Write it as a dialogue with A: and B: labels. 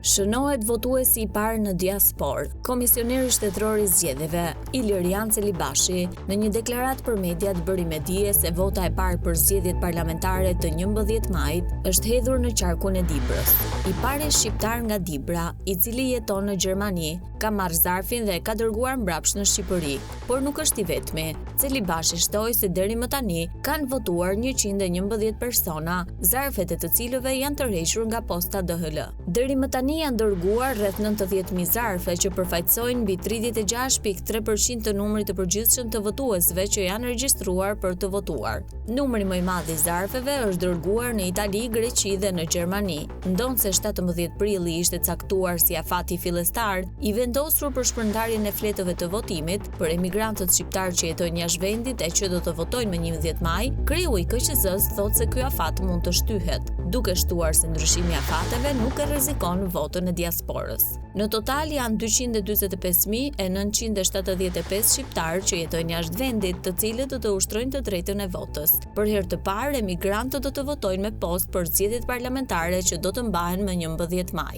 A: Shënohet votuesi I parë në diasporë. Komisioneri shtetëror I zgjedhjeve, Ilirian Celibashi, në një deklaratë për mediat bëri me dije se vota e parë për zgjedhjet parlamentare të 11 majit është hedhur në qarkun e Dibrës. I pari shqiptar nga Dibra, I cili jeton në Gjermani, ka marrë zarfin dhe ka dërguar mbrapsht në Shqipëri, por nuk është I vetmi. Celibashi shtoi se deri më tani kanë votuar 111 persona, zarfet e të cilëve janë tërhequr nga posta DHL. Deri më tani janë dërguar rreth 90.000 zarfe që përfaqësojnë mbi 36.3% të numrit të përgjithshëm të votuesve që janë regjistruar për të votuar. Numri më I madh I zarfeve është dërguar në Itali, Greqi dhe në Gjermani. Ndonse 17 prilli ishte caktuar si afati fillestar I vendosur për shpërndarjen e fletëve të votimit për emigrantët shqiptar që jetojnë jashtë vendit e që do të votojnë më 11 maj, kreu I KQZ-s thotë se ky afat mund të shtyhet, duke shtuar se ndryshimi I afateve nuk e rrezikon votën e diasporës. Në total janë 245.975 shqiptarë që jetojnë jashtë vendit, të cilët do të ushtrojnë të drejtën e votës. Për herë të parë, emigrantët do të votojnë me postë për zgjedhjet parlamentare që do të mbahen më 11 maj.